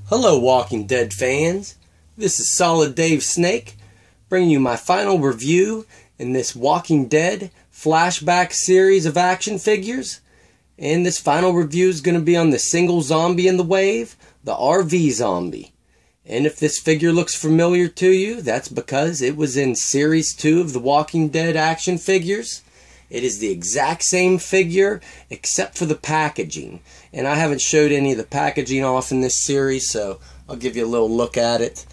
Hello Walking Dead fans, this is Solid Dave Snake bringing you my final review in this Walking Dead flashback series of action figures. And this final review is going to be on the single zombie in the wave, the RV zombie. And if this figure looks familiar to you, that's because it was in Series 2 of the Walking Dead action figures. It is the exact same figure except for the packaging. And I haven't showed any of the packaging off in this series, so I'll give you a little look at it.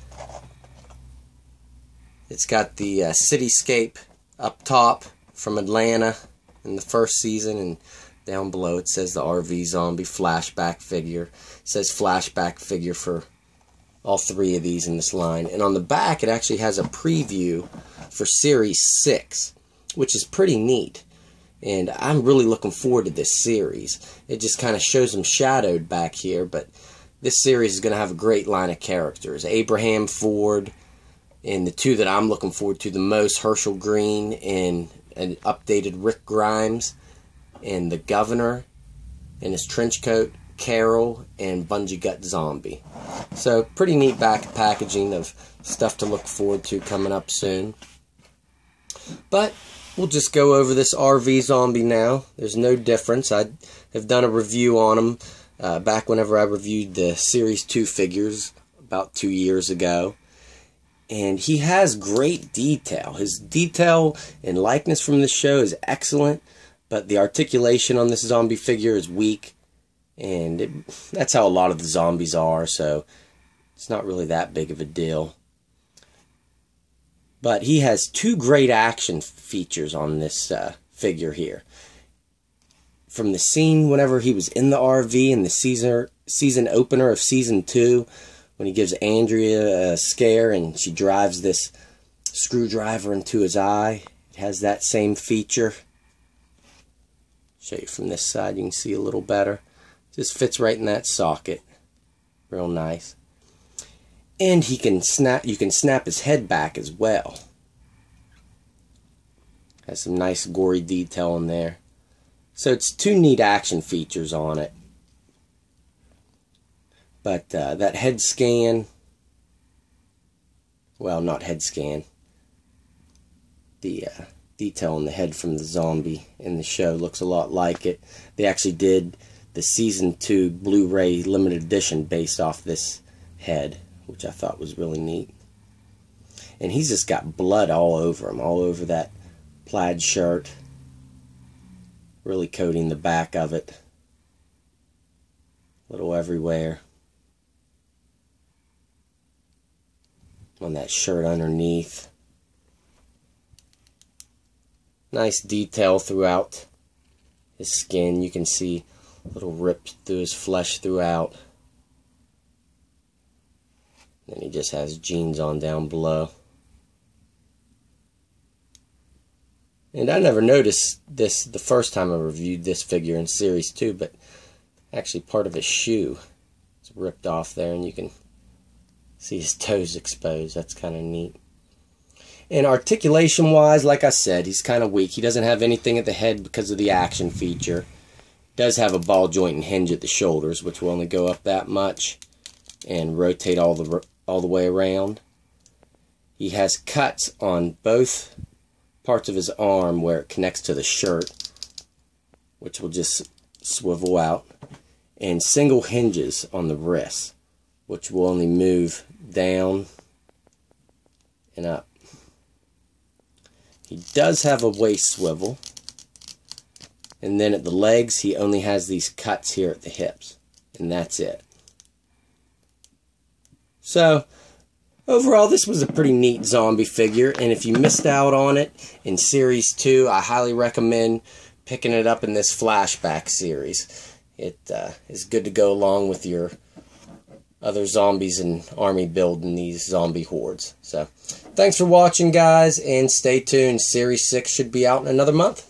It's got the cityscape up top from Atlanta in the first season, and down below it says the RV zombie flashback figure. It says flashback figure for all three of these in this line. And on the back it actually has a preview for Series 6, which is pretty neat. And I'm really looking forward to this series. It just kind of shows them shadowed back here, but this series is going to have a great line of characters. Abraham Ford, and the two that I'm looking forward to the most, Herschel Green and an updated Rick Grimes, and the Governor in his trench coat, Carol, and Bungee Gut Zombie. So pretty neat back packaging of stuff to look forward to coming up soon. But we'll just go over this RV zombie now. There's no difference. I have done a review on him back whenever I reviewed the Series 2 figures about 2 years ago. And he has great detail. His detail and likeness from the show is excellent, but the articulation on this zombie figure is weak. And that's how a lot of the zombies are, so it's not really that big of a deal. But he has two great action features on this figure here. From the scene whenever he was in the RV in the season opener of Season 2, when he gives Andrea a scare and she drives this screwdriver into his eye. It has that same feature. Show you from this side, you can see a little better. Just fits right in that socket. Real nice. And he can snap. You can snap his head back as well. Has some nice gory detail in there. So it's two neat action features on it. But that head scan, well, not head scan. The detail on the head from the zombie in the show looks a lot like it. They actually did the Season 2 Blu-ray limited edition based off this head, which I thought was really neat. And he's just got blood all over him, all over that plaid shirt, really coating the back of it, a little everywhere, on that shirt underneath. Nice detail throughout his skin. You can see a little ripped through his flesh throughout. Then he just has jeans on down below. And I never noticed this the first time I reviewed this figure in Series 2, but actually part of his shoe is ripped off there, and you can see his toes exposed. That's kind of neat. And articulation wise, like I said, he's kind of weak. He doesn't have anything at the head because of the action feature. Does have a ball joint and hinge at the shoulders, which will only go up that much and rotate all the way around. He has cuts on both parts of his arm where it connects to the shirt, which will just swivel out, and single hinges on the wrists, which will only move down and up. He does have a waist swivel. And then at the legs, he only has these cuts here at the hips. And that's it. So, overall, this was a pretty neat zombie figure. And if you missed out on it in Series 2, I highly recommend picking it up in this flashback series. It is good to go along with your other zombies and army build in these zombie hordes. So, thanks for watching, guys. And stay tuned. Series 6 should be out in another month.